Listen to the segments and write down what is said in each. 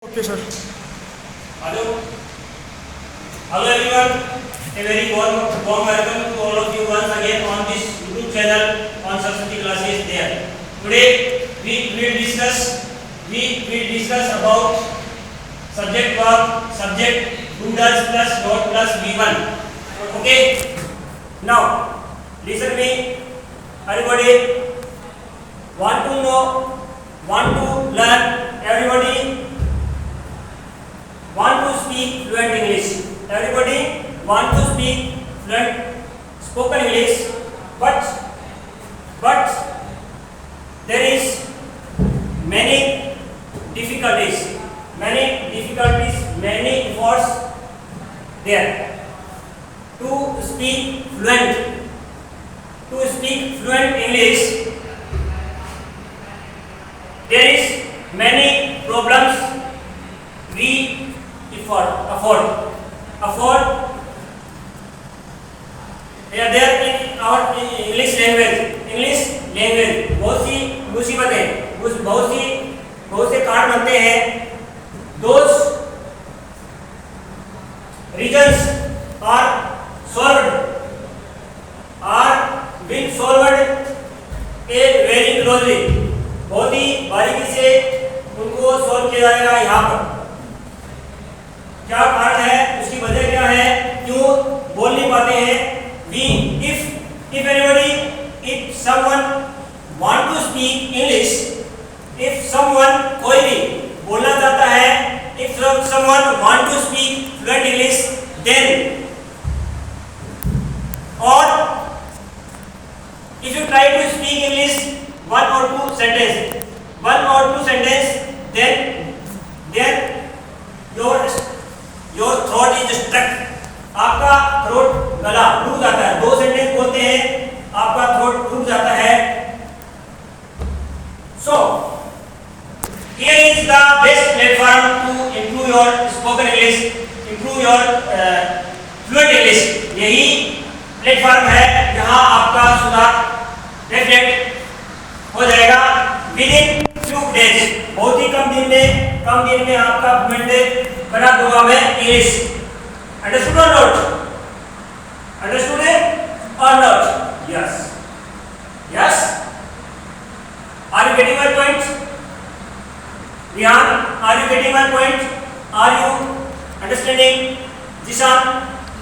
Okay, sir. Hello. Hello everyone. A very warm welcome to all of you once again on this YouTube channel on Saraswati classes there. Today we will discuss about subject verb, subject do does plus dot plus V1. Okay. Now listen me everybody. Want to know, want to learn, everybody want to speak fluent English. Everybody want to speak fluent spoken English, but there is many difficulties, many efforts there to speak fluent English. There is many problems we afford there in our English language बहुत सी मुसीबतें बहुत से कारण बनते हैं. Those reasons are being solved very closely. बहुत ही बारीकी से उनको सॉल्व किया जाएगा. यहाँ पर क्या कारण है, उसकी वजह क्या है, क्यों बोल नहीं पाते हैं. If anybody, if someone want to speak English, if someone कोई भी बोलना चाहता है, if someone want to speak fluent English, then or if you try to speak English one or two sentence, then your throat is stuck. आपका throat गला रुक जाता है. 2 सेंटेंस बोलते हैं, आपका थ्रोट रुक जाता है. So here is the best platform to improve your spoken English, improve your fluent English. यही प्लेटफॉर्म है जहां आपका सुधार डेफिनेट हो जाएगा विदिन few days. बहुत ही कम दिन में आपका फ्लुएंट बना दूंगा मैं English. Understood or not? Understood or not? Yes. Are you getting my point? Rihan, are you getting my point? Are you understanding? Jishan?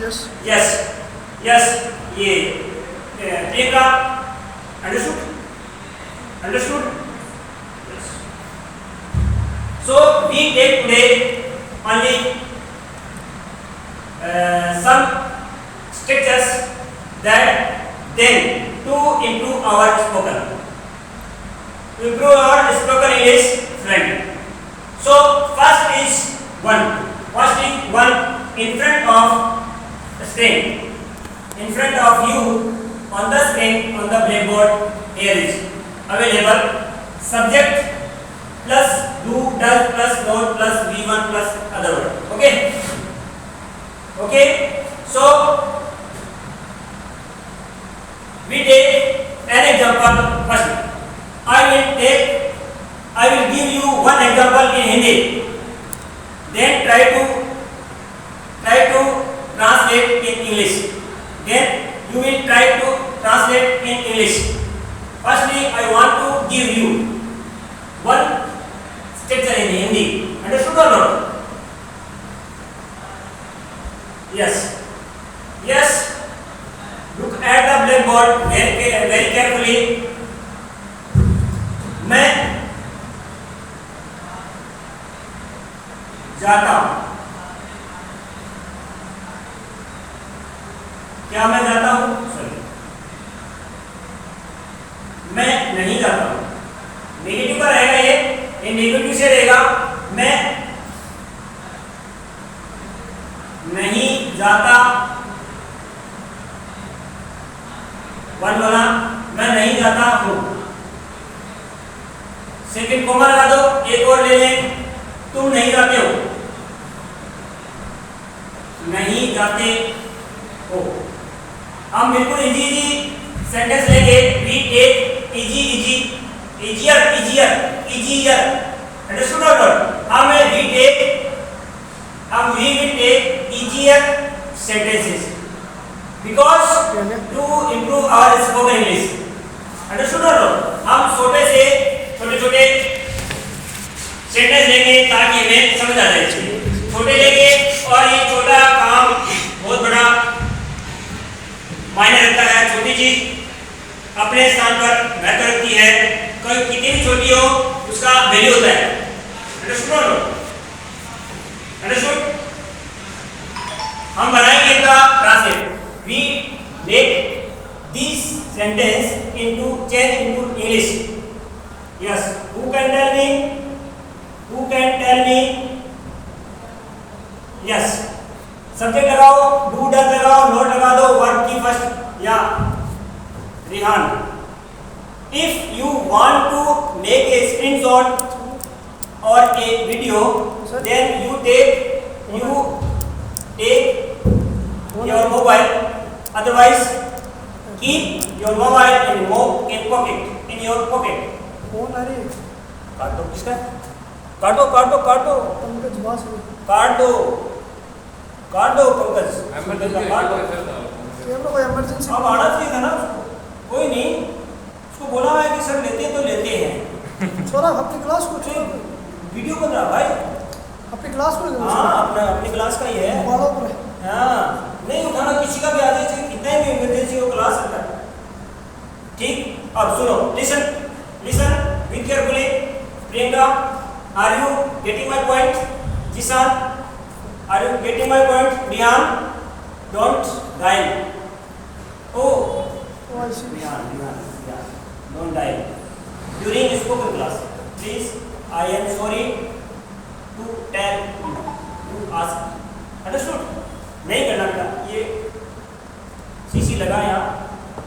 Yes. Yes. ये Priyanka, understood? Yes. So we take today only some structures that then to improve our spoken English fluent. So first is one in front of the screen, in front of you on the screen, on the blackboard. Here is available subject plus do does plus not plus V1 plus other word. Okay, so we take an example first. I will give you one example in Hindi, then try to translate in English, then you will try to translate in English. Firstly, I want to give you one structure in Hindi. Understood or not? Yes. Look at the blackboard very carefully. मैं जाता हूं. क्या मैं जाता हूं? Sorry, मैं नहीं जाता हूं. नेगेटिव का रहेगा ये नेगेटिव से रहेगा. मैं नहीं जाता. वन वाला मैं नहीं जाता हूं. सेकंड कॉमा लगा दो, एक और ले लें. तुम नहीं जाते हो. नहीं जाते हो. हम बिल्कुल इजी सेंटेंस लेंगे. We take easier. Understood or not? हम we will take easier sentences because to improve our spoken English. Understood or no? हम छोटे छोटे सेंटेंस लेंगे ताकि हमें समझ आ जाए। छोटे लेंगे और ये छोटा काम बहुत बड़ा मायने रखता है। छोटी चीज अपने स्थान पर महत्व रखती है। कोई कितनी भी छोटी हो उसका वैल्यू होता है। अंडरस्टूड? अंडरस्टूड? हम बनाएंगे इसका translate. We make this sentence into change into English. Yes, who can tell me? Who can tell me? Yes, subject लगाओ, डू डज लगाओ, नोट लगा दो, वर्ब की फर्स्ट या Rihan. If you want to make a screenshot or a video, then you take your mobile. Otherwise, keep your mobile in your pocket. Phone आ रही है। काटो किसका? काटो काटो काटो पंकज बास काटो काटो पंकज काटो। कोई इमरजेंसी अब आना चाहिए था ना उसको। कोई नहीं, उसको बोला है कि सर लेते हैं तो लेते हैं। छोरा अपनी क्लास को वीडियो बन रहा भाई, अपनी क्लास को। हाँ, अपनी क्लास का ही है। हाँ, नहीं उठाना किसी का भी आ जाए, कितना भी इमरजेंसी हो, क्लास रहता है। ठीक, अब सुनो, listen with carefully. Priyanka, are you getting my point? Zishan, are you getting my point? Rihan, don't dial. Oh Rihan, don't dial during spoken class. Please, I am sorry to tell you ask. Understood? नहीं करना बेटा, ये CC लगा यहाँ,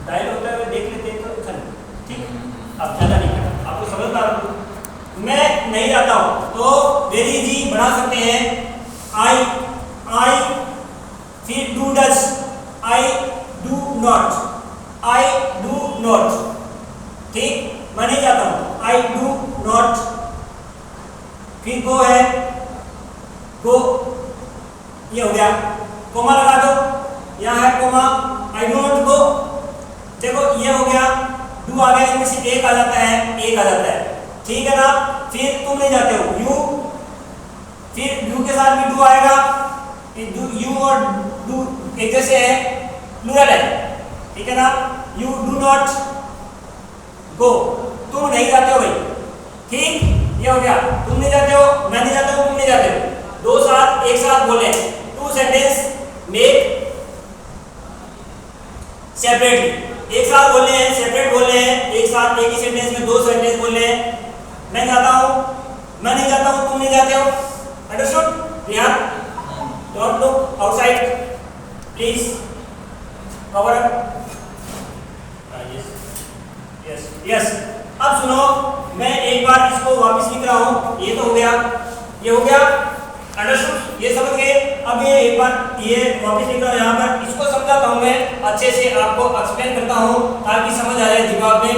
dial होता है, देख लेते हैं तो चल। ठीक, अब ज़्यादा नहीं करना, आपको समझदार हूँ मैं, नहीं जाता हूँ तो वेरी इजी बना सकते हैं। आई फिर do does, I do not. ठीक, मैं नहीं जाता हूँ, आई डू नॉट। फिर गो है, गो, ये हो गया। कोमा लगा दो, यहाँ है कोमा, आई डोंट गो। देखो ये हो गया, डू आ गया, इनमें से एक आ जाता है। ठीक है ना? फिर तुम नहीं जाते हो, यू, फिर डू के साथ भी डू आएगा। यू और डू एक जैसे है, प्लूरल है। ठीक है ना? यू डू नॉट गो, तुम नहीं जाते हो भाई। ठीक, ये हो गया, तुम नहीं जाते हो, मैं नहीं जाता हूँ, तुम नहीं जाते हो। दो साथ एक साथ बोले, टू सेंटेंस मेक सेपरेटली। एक साथ बोलने हैं, सेपरेट बोलने हैं, एक साथ एक ही सेंटेंस में दो सेंटेंस बोलने हैं। मैं जाता हूँ, मैं नहीं जाता हूँ, तुम नहीं जाते हो। Understood? Rihan, don't look outside, please cover up. Yes, अब सुनो, मैं एक बार इसको वापस लिख रहा हूँ। ये तो हो गया, ये हो गया। अंडरस्टूड? ये समझ गए? अब ये एक बार ये वापस लिख रहा हूँ यहाँ पर, इसको समझाता हूँ मैं अच्छे से, आपको एक्सप्लेन करता हूँ ताकि समझ आ जाए, दिमाग में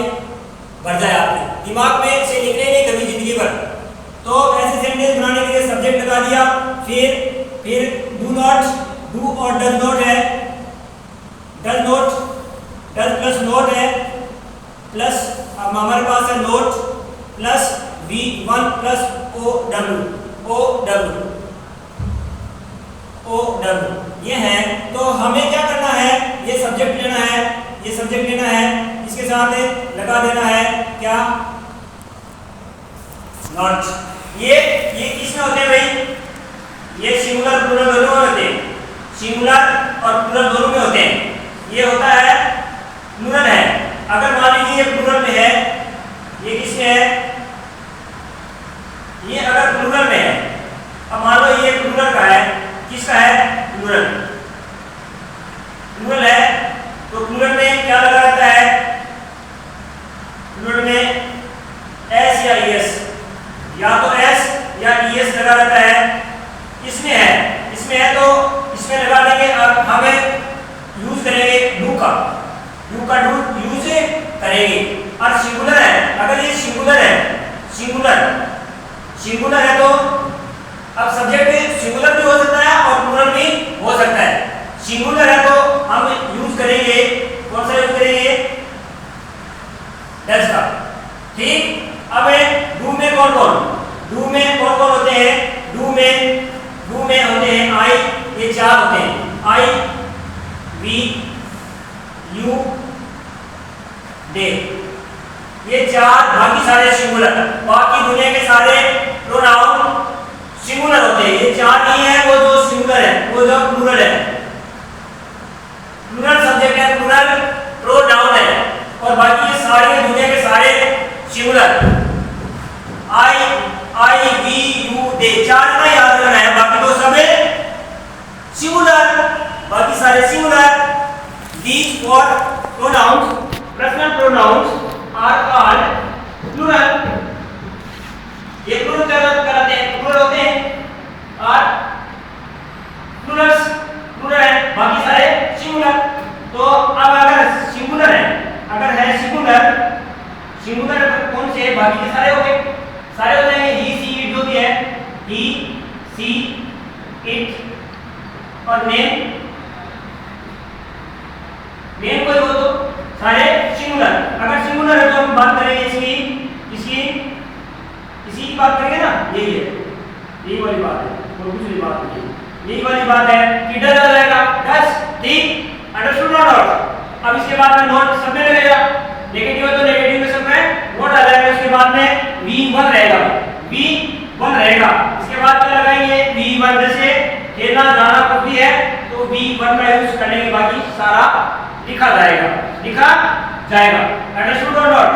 भर जाए। आपके दिमाग में से निकले नहीं कभी जिंदगी भर। तो ऐसे सेंटेंस बनाने के लिए सब्जेक्ट लगा दिया, फिर डू नॉट, डू और डज नॉट है, डज प्लस नॉट है, प्लस अब हमारे पास है note plus V1 plus OW ये है। तो हमें क्या करना है, ये सब्जेक्ट लेना है, इसके साथ लगा देना है क्या? नॉट। ये किसमें होते हैं भाई? ये सिंगुलर प्लूरल दोनों में होते हैं, सिंगुलर और प्लूरल दोनों में होते हैं। ये होता है प्लूरल है। अगर मान लीजिए ये प्लूरल में है, ये किसमें है? ये अगर प्लूरल में है, अब मान लो ये प्लूरल का है, किसका है? प्लूरल है। तो प्लूरल में क्या लगा रहता है? प्लूरल में एस या ईएस, या तो एस या ईएस लगा रहता है। इसमें है तो इसमें लगा देंगे। अब हमें यूज करेंगे डू का यूज करेंगे। और सिंगुलर है, अगर ये सिंगुलर है तो अब सब्जेक्ट सिंगुलर भी हो सकता है और प्लूरल भी हो सकता है। सिंगुलर है तो हम यूज करेंगे, कौन सा यूज करेंगे? डज का। ठीक। अब डू में कौन कौन होते हैं? डू में होते हैं आई, ये 4 होते हैं, आई, वी, यू, दे, ये 4। बाकी सारे सिंगुलर, बाकी दुनिया के सारे प्रोनाउन सिंगुलर होते हैं। ये 4 नहीं है, वो जो सिंगुलर है, वो जो प्लूरल है। प्लूरल सब्जेक्ट है, प्लूरल प्रोनाउन है, और बाकी ये सारे दुनिया के सारे सिंगुलर। आई, वी, यू, दे, 4 का याद रखना है, बाकी तो सब सिंगुलर, बाकी सारे singular. These 4 pronouns, personal pronouns are called plural। ये प्लूरल कहलाते हैं, प्लूरल होते हैं और प्लूरल है, बाकी सारे सिंगुलर। तो अब अगर सिंगुलर है, सिंगुलर कौन से? बाकी के सारे हो गए, सारे होते हैं ही, सी, इट जो भी है, ही, सी, इट और नेम कोई हो तो सारे सिंगुलर। अगर सिंगुलर है तो हम बात करेंगे इसी की बात करेंगे ना, यही वाली बात है, और कुछ भी बात नहीं है, यही वाली बात है कि डज आ जाएगा, डज, ठीक, अंडरस्टूड नॉट। अब इसके बाद में नॉट सब में लगेगा, नेगेटिव है तो नेगेटिव में सब में नॉट आ जाएगा। उसके बाद में V1 रहेगा, इसके बाद क्या लगाएंगे? V1, जैसे खेलना जाना कुछ भी है तो V1 का यूज करने के बाकी सारा लिखा जाएगा, अंडरस्टूड और नॉट।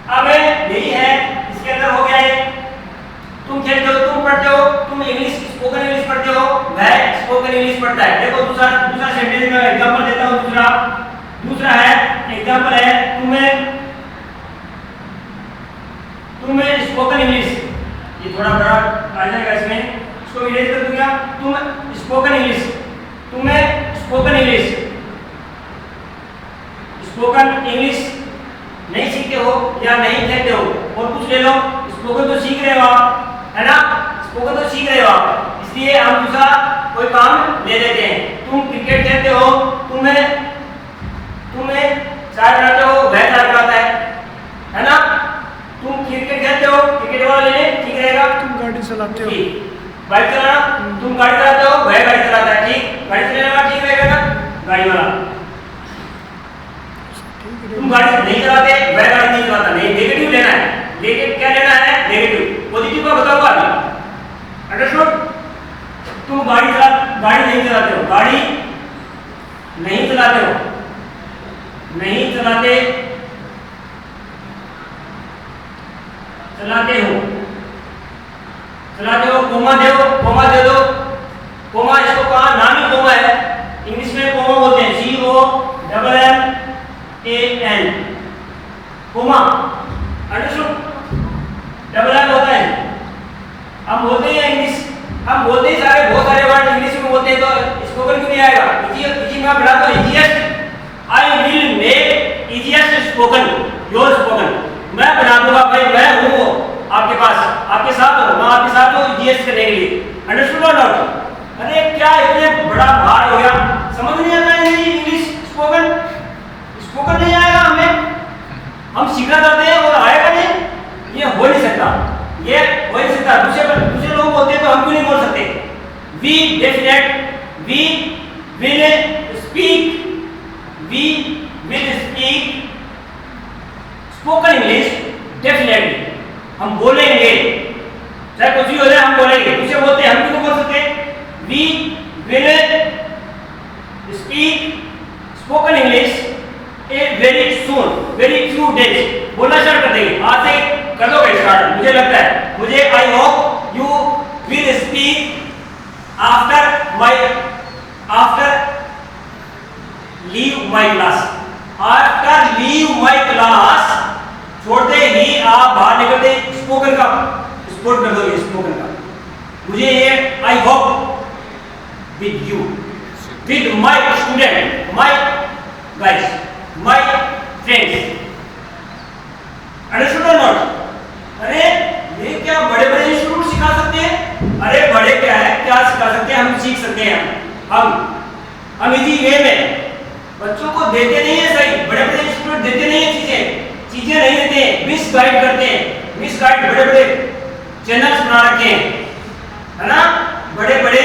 अब यही है, इसके अंदर हो गया है, तुम खेलते हो, तुम पढ़ते हो, तुम इंग्लिश, स्पोकन इंग्लिश पढ़ते हो, वह स्पोकन इंग्लिश पढ़ता है। देखो दूसरा सेंटेंस में एग्जांपल देता हूं, दूसरा है एग्जांपल है, तुम्हें स्पोकन इंग्लिश, ये थोड़ा बड़ा आ जाएगा, इसमें इसको इरेज कर दूंगा। तुम्हें स्पोकन इंग्लिश नहीं सीखते हो या नहीं खेलते हो, और कुछ ले लो, स्पोकन तो सीख रहे हो आप, है ना, स्पोकन तो सीख रहे हो आप, इसलिए हम दूसरा कोई काम ले लेते हैं। तुम क्रिकेट खेलते हो, तुम्हें चाय बनाते हो, वह चाय बनाता है ना। तुम क्रिकेट खेलते हो, क्रिकेट वाला ले ले, ठीक रहेगा। तुम गाड़ी चलाते हो, बाइक चलाना, तुम गाड़ी चलाते हो, वह गाड़ी चलाता है, ठीक, गाड़ी चलाने वाला ठीक रहेगा ना, गाड़ी वाला। तुम गाड़ी नहीं चलाते, वह गाड़ी नहीं चलाता, नहीं, नेगेटिव लेना है, लेकिन क्या लेना है? नेगेटिव। पॉजिटिव का बताऊंगा अभी, अंडरस्टूड। तुम गाड़ी नहीं चलाते हो, गाड़ी नहीं चलाते हो, चलाते हो, कोमा दे दो, कोमा, इसको कहा नाम ही कोमा है, इंग्लिश में कोमा बोलते हैं, COMMAN, comma, understood, double M होता है। हम बोलते हैं इंग्लिश, हम बोलते ही सारे, बहुत सारे वर्ड इंग्लिश में बोलते हैं, तो स्पोकन क्यों नहीं आएगा? इजी में बना दो, easiest, I will make easiest spoken, your spoken, मैं बना दूंगा भाई, मैं हूँ आपके पास, आपके साथ हूँ, मैं आपके साथ हूँ इजीएस्ट करने के लिए, अंडरस्टूड और नॉट? अरे क्या इतने बड़ा भार हो गया, समझ नहीं आता है इंग्लिश, स्पोकन नहीं आएगा हमें, हम सीखना चाहते हैं और आएगा नहीं, ये हो नहीं सकता। दूसरे लोग बोलते हैं तो हम क्यों नहीं बोल सकते? We will speak spoken English definitely, हम बोलेंगे, चाहे कुछ भी हो जाए हम बोलेंगे। दूसरे बोलते हैं, हम क्यों नहीं बोल सकते? We will speak spoken English very soon, very few days, बोलना स्टार्ट कर देंगे, आज से कर दो स्टार्ट, मुझे लगता है, I hope you will speak after leave my class, छोड़ते ही आप बाहर निकलते स्पोकन का स्पोर्ट कर दोगे, स्पोकन का, मुझे ये I hope with you, with my student, my guys, my friends, understood or not? अरे ये क्या बड़े इंस्टीट्यूट सिखा सकते हैं? अरे सीख सकते हैं हम इसी वे में बच्चों को देते नहीं है सही, बड़े बड़े इंस्टीट्यूट देते नहीं है चीजें नहीं देते हैं, मिस गाइड करते हैं, मिस गाइड बड़े बड़े चैनल्स बना रखे हैं, है ना, बड़े बड़े,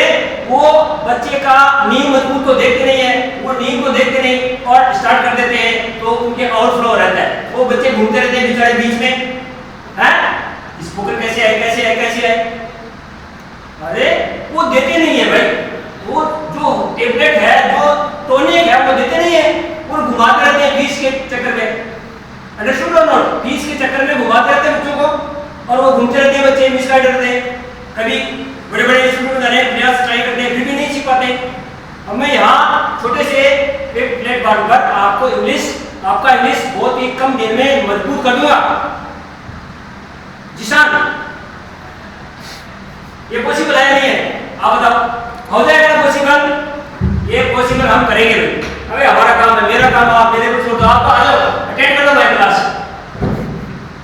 वो बच्चे का नींव मजबूत को देखते नहीं है, वो नींव को देखते नहीं और स्टार्ट कर देते हैं, तो उनके ओवरफ्लो रहता है, वो बच्चे घूमते रहते हैं बेचारे बीच में, हैं, स्पोकन कैसे है कैसे है कैसे है, अरे वो देते नहीं है भाई, वो जो टेबलेट है जो टॉनिक है वो देते नहीं है, वो घुमाते रहते हैं फीस के चक्कर में, अंडरस्टूड और नॉट, फीस के चक्कर में घुमाते रहते हैं बच्चों को और वो घूमते रहते हैं बच्चे, मिसगाइड रहते हैं, कभी बड़े बड़े इंस्टीट्यूट में जाने प्रयास ट्राई करते हैं फिर भी नहीं सीख पाते। अब मैं यहाँ छोटे से एक प्लेटफॉर्म पर आपको आपका इंग्लिश बहुत ही कम दिन में मजबूत कर दूंगा। जिशान, ये पॉसिबल है नहीं है, आप बताओ हो जाएगा ना पॉसिबल? ये पॉसिबल हम करेंगे भाई, अबे हमारा काम है, मेरा काम आप मेरे को छोड़ दो, आप आ जाओ अटेंड कर लो मेरी क्लास।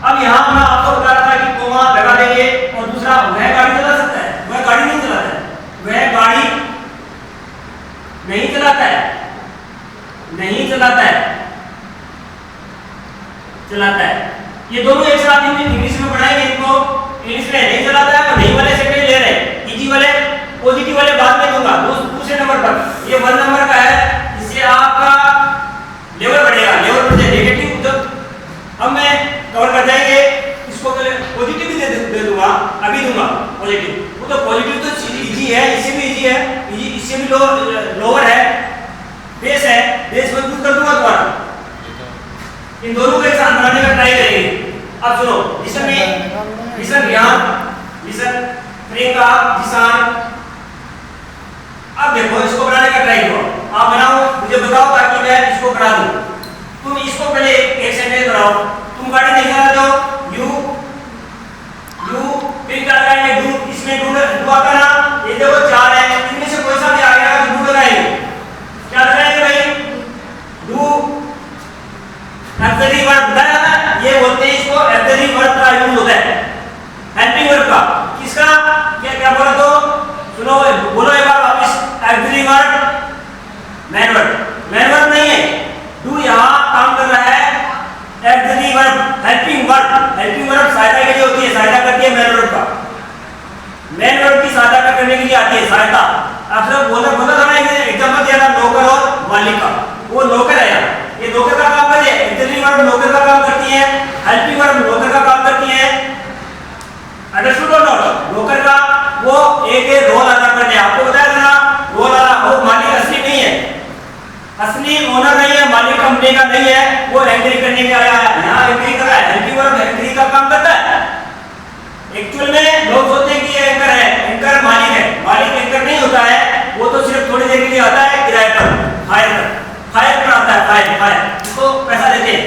अब यहाँ मैं आपको बता रहा था कि कोमा लगा देंगे और दूसरा वह गाड़ी चला सकता है, वह गाड़ी नहीं चलाता है, वह गाड़ी नहीं चलाता है, नहीं चलाता है, चलाता है, ये दोनों एक साथ इंग्लिश में पढ़ाएंगे इनको, इंग्लिश में नहीं चलाता है और नहीं वाले सेकंड ले रहे हैं, इजी वाले पॉजिटिव वाले बाद में दूंगा दूसरे नंबर पर, ये 1 नंबर का है, इससे आपका लेवल बढ़ेगा, लेवल बढ़े नेगेटिव जब अब मैं कवर कर जाएंगे, इसको पहले पॉजिटिव भी दे दूंगा, अभी दूंगा पॉजिटिव, वो तो पॉजिटिव तो इजी है, इससे भी इजी है, इससे भी लोअर है, बेस है, बेस मजबूत कर दूंगा दोबारा, इन दोनों को एक साथ बनाने का ट्राई करेंगे। अब सुनो, लिसन ज्ञान, लिसन प्रियंका, जिशान, अब देखो इसको बनाने का ट्राई करो, आप बनाओ, मुझे बताओ ताकि मैं इसको बना दूं। तुम इसको पहले एक सेंटेंस बनाओ, तुम गाड़ी नहीं चलाते हो, यू फिर क्या लगाएंगे, डू, इसमें डू आता ना, ये देखो 4 है, इनमें से कोई सा भी आ गया तो डू लगाएंगे, क्या लगाएंगे भाई, डू, ऑक्सिलरी वर्ब बताया ना, ये बोलते हैं इसको ऑक्सिलरी वर्ब का यूज होता है, हेल्पिंग वर्ब का, किसका, क्या बोला तो सुनो, बोलो एक बार वापस, ऑक्सिलरी वर्ब, मेन वर्ब नहीं है, डू यहाँ काम कर रहा है, ऑक्सिलरी वर्ब, हेल्पिंग वर्ब सहायता के लिए होती है, सहायता करती है मेन वर्ब का, मेन वर्ब की सहायता करने के लिए आती है सहायता। आप सब बोला था ना, एग्जांपल दिया था नौकर और मालिक का, वो नौकर है यार, ये नौकर का काम करती है, ऑक्सिलरी वर्ब नौकर का काम करती है, हेल्पिंग वर्ब नौकर का काम करती है, अंडरस्टूड और नॉट, नौकर का वो एक रोल अदा करते हैं, आपको बताया था ना, रोल अदा, वो मालिक असली नहीं है, असली ओनर नहीं है, मालिक कंपनी का नहीं है, वो एंट्री करने के आया है, यहाँ एंट्री कर रहा है, हेल्पिंग वर्ब एंट्री का काम करता है। एक्चुअल में लोग सोचते हैं कि ये एंकर है, एंकर मालिक है, मालिक एंकर नहीं होता है, वो तो सिर्फ थोड़ी देर के लिए आता है किराए पर, फायर पर आता है, फायर, इसको पैसा देते हैं,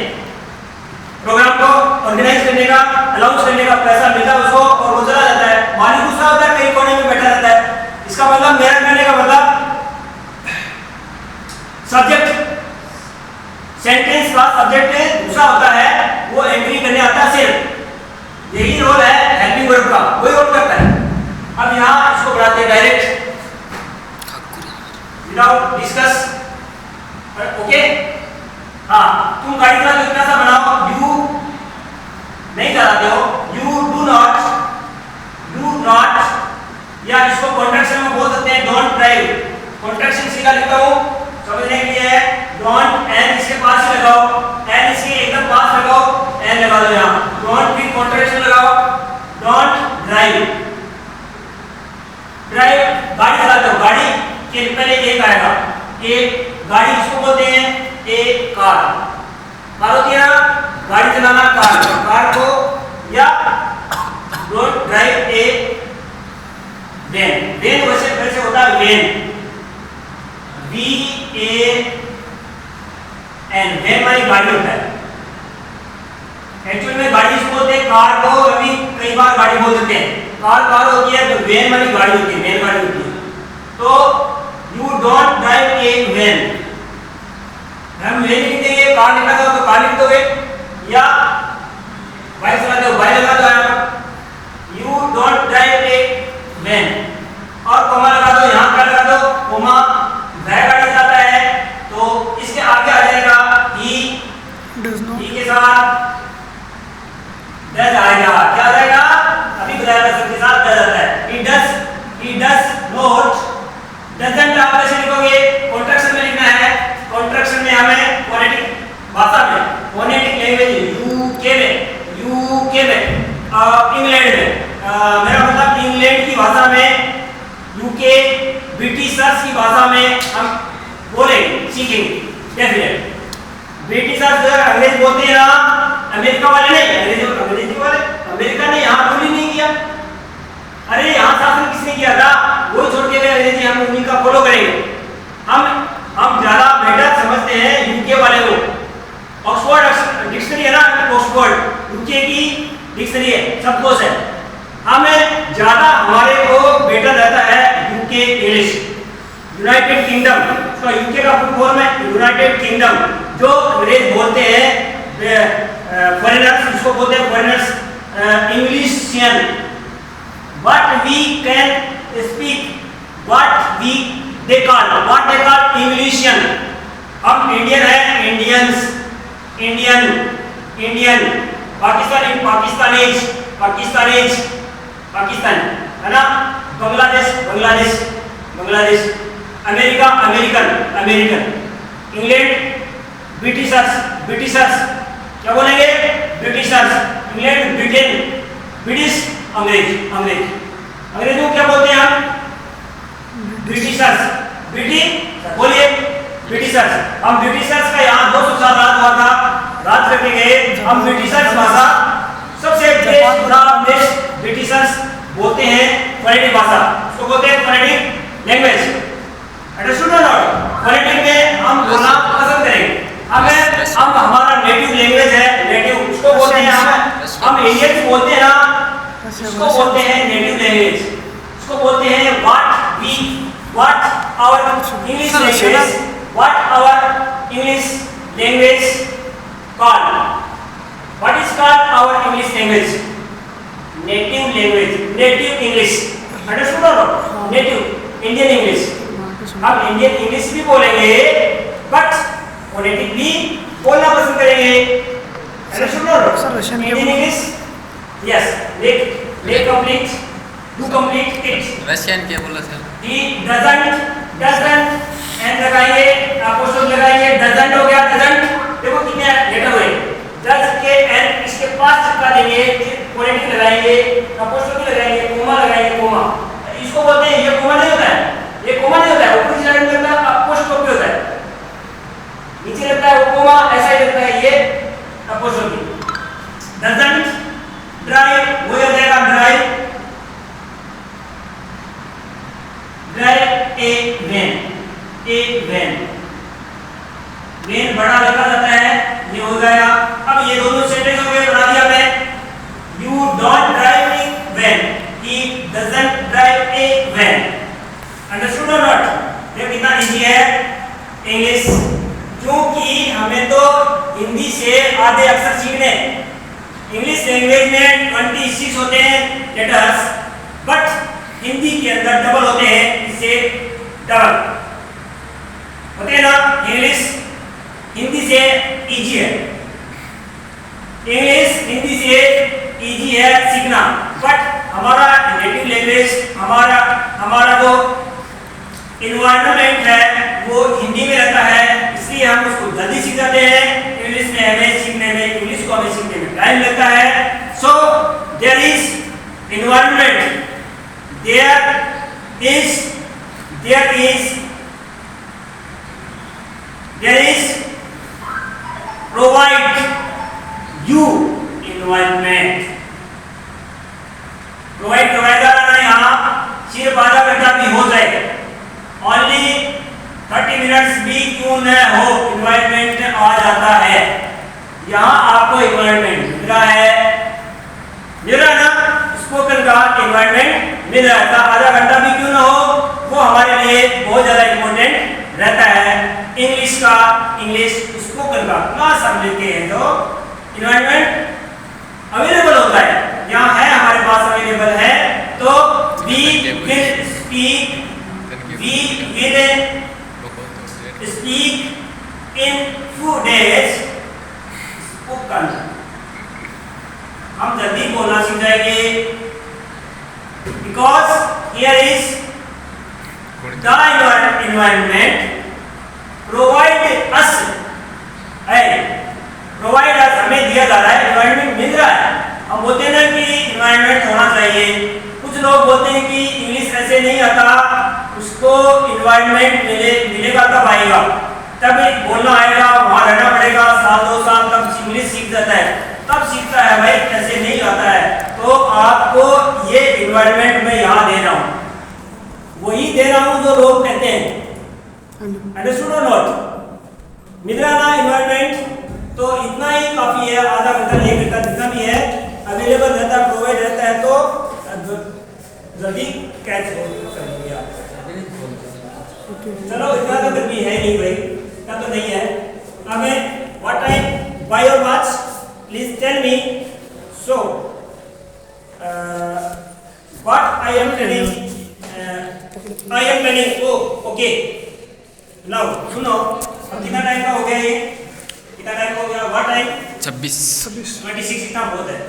प्रोग्राम को ऑर्गेनाइज करने का, अलाउंस करने का पैसा मिलता है उसको और वो चला जाता है, मालिक दूसरा होता है, कहीं कोने में बैठा रहता है, इसका मतलब मेरा करने का मतलब सब्जेक्ट, सेंटेंस का सब्जेक्ट दूसरा होता है, वो एंट्री करने आता है, सिर्फ यही रोल है हेल्पिंग वर्ब का, वही रोल करता है। अब यहाँ इसको बढ़ाते हैं डायरेक्ट, विदाउट डिस्कस, ओके, हाँ, तुम गाड़ी चलाते हो, इतना सा बनाओ, यू नहीं चलाते हो, यू डू नॉट, या इसको कॉन्ट्रैक्शन में बोल सकते हैं डोंट ड्राइव, कॉन्ट्रैक्शन सीधा लिखता हूँ समझने के लिए, डोंट, एन इसके पास ही लगाओ, एन इसके एकदम पास लगाओ, एन लगा दो यहाँ, डोंट फिर कॉन्ट्रैक्शन लगाओ, डोंट ड्राइव, गाड़ी चलाते हो, गाड़ी के पहले एक आएगा, एक गाड़ी इसको बोलते हैं, एक कार होती है ना, गाड़ी चलाना कार को, या डोंट ड्राइव ए वेन वैसे होता है वेन, वेन वाली गाड़ी होता है, एक्चुअल में गाड़ी इसको बोलते हैं, कार को अभी कई बार गाड़ी बोल देते हैं, कार होती है, तो वेन वाली गाड़ी होती है, वेन गाड़ी होती है, तो you don't drive A when, हम वेन लिख देंगे, कार लिखा था तो कार लिख दोगे, या बाइक चलाते हो बाइक लगा दो यहाँ पर, you don't drive A when, और कॉमा लगा दो, यहाँ क्या लगा he does not, doesn't आप कैसे लिखोगे? कॉन्ट्रैक्शन में लिखना है। कॉन्ट्रैक्शन में हमें फोनेटिक भाषा में, फोनेटिक लैंग्वेज यूके में, इंग्लैंड में, मेरा मतलब इंग्लैंड की भाषा में, यूके ब्रिटिशर्स की भाषा में हम बोलेंगे, सीखेंगे डेफिनेट। ब्रिटिशर्स अगर अंग्रेज बोलते हैं ना, अमेरिका वाले नहीं, अंग्रेजी वाले, अमेरिका ने यहाँ रूल ही नहीं किया। अरे यहाँ शासन किसने किया था? वो छोड़ के गए अंग्रेजी, हम उन्हीं का फॉलो करेंगे। हम ज्यादा बेटर समझते हैं यूके वाले को। ऑक्सफोर्ड डिक्शनरी है ना, ऑक्सफोर्ड यूके की डिक्शनरी है, शब्दकोश है। हमें ज्यादा हमारे को बेटर रहता है यूके इंग्लिश। यूनाइटेड किंगडम, तो यूके का फुल फॉर्म है यूनाइटेड किंगडम। जो अंग्रेज बोलते हैं फॉरेनर्स, इसको बोलते हैं फॉरेनर्स, इंग्लिशियन। What we can speak, what they call Englishman। हम इंडियन है, इंडियन, पाकिस्तान है ना, Bangladesh, America, American, England, Britishers, क्या बोलेंगे? ब्रिटिशर्स, इंग्लैंड, ब्रिटेन, ब्रिटिश, अंग्रेजों को क्या बोलते हैं हम? ब्रिटिशर्स, बोलिए ब्रिटिशर्स। हम ब्रिटिशर्स का यहाँ 200 साल राज हुआ था, राज करके गए। हम ब्रिटिशर्स भाषा सबसे बेस्ट ब्रिटिशर्स बोलते हैं फोनेटिक भाषा, उसको बोलते हैं phonetic language. Understood or not? Phonetic में हम बोलना पसंद करेंगे। हम हमारा नेटिव लैंग्वेज है, नेटिव उसको बोलते हैं हम इंडियंस बोलते हैं ना, उसको बोलते हैं नेटिव लैंग्वेज। उसको बोलते हैं what our English language called? What is called our English language? Native English। Understood or not? Native Indian English. हम इंडियन इंग्लिश भी बोलेंगे, बट फोनेटिक भी बोलना पसंद करेंगे। Understood or not? Indian English, yes, make complete, do complete it। Russian क्या बोला sir? he doesn't and लगाइए, अपोस्ट्रोफ लगाइए, doesn't हो गया, doesn't। देखो कितने लेटर हुए, does के एंड इसके पास चिपका देंगे, फोनेटिक लगाएंगे, अपोस्ट्रोफ लगाएंगे, कोमा लगाएंगे, कोमा। इसको बोलते हैं, ये कोमा नहीं होता है, ये कोमा नहीं होता है, ऊपर साइड में लगता है अपोस्ट्रोफ होता है, नीचे लगता है वो कोमा, ऐसा ही लगता है ये अपोस्ट्रोफ। doesn't ड्राइव, वो हो जाएगा ड्राइव ए वैन बड़ा लिखा जाता है, ये हो गया। अब ये दोनों सेंटेंस हो गए, बना दिया मैं। You don't drive a van, he doesn't drive a van. Understood or not? ये कितना इजी है इंग्लिश, क्योंकि हमें तो हिंदी से आधे अक्षर सीखने। इंग्लिश लैंग्वेज में 26 होते हैं लेटर्स, बट हिंदी के अंदर डबल होते हैं, इससे डबल होते हैं ना। इंग्लिश हिंदी से इजी है, इंग्लिश हिंदी से इजी है सीखना, बट हमारा नेटिव लैंग्वेज, हमारा जो इन्वायरमेंट है वो हिंदी में रहता है, इसलिए हम उसको जल्दी सीख जाते हैं। इंग्लिश में हमें सीखने में, इंग्लिश को हमें सीखने में टाइम लगता है। So there is environment, there is provide you environment। provide करना यहाँ सिर्फ आधा घंटा भी हो जाए, only 30 मिनट्स भी क्यों न हो, इन्वायरमेंट आ जाता है। यहाँ आपको इन्वायरमेंट मिल रहा है ना, स्पोकन का इन्वायरमेंट मिल रहा था, आधा घंटा भी क्यों ना हो, वो हमारे लिए बहुत ज्यादा इंपॉर्टेंट रहता है। इंग्लिश स्पोकन का क्लास हम लेते हैं तो इन्वायरमेंट अवेलेबल होता है, यहाँ है हमारे पास अवेलेबल है, तो we will speak in few days spoken. हम जल्दी बोलना सीख जाएंगे, because here is the environment provide us है, provide us हमें दिया जा रहा है, environment मिल रहा है। हम बोलते हैं ना कि environment होना चाहिए, कुछ लोग बोलते हैं कि इंग्लिश ऐसे नहीं आता, उसको environment मिलेगा तब आएगा, तब बोलना आएगा, वहाँ रहना पड़ेगा साल 2 साल, तब इंग्लिश सीख जाता है, तब सीखता है। भाई ऐसे नहीं आता है। तो आपको ये environment मैं यहाँ दे रहा हूँ, वही दे रहा हूँ जो लोग कहते हैं। Understood or not? मिल रहा ना environment? तो इतना ही काफी है, आधा घंटा 1 घंटा जितना भी है अवेलेबल रहता है, प्रोवाइड रहता है, तो जल्दी कैच हो सकती है। चलो इतना तो गर्मी है नहीं भाई, इतना तो नहीं है। हमें what time by your watch please tell me. So what I am planning, I am planning. Oh okay, now सुनो, अब कितना टाइम का हो गया ये, कितना टाइम हो गया? What time? 26 26 इतना बहुत है।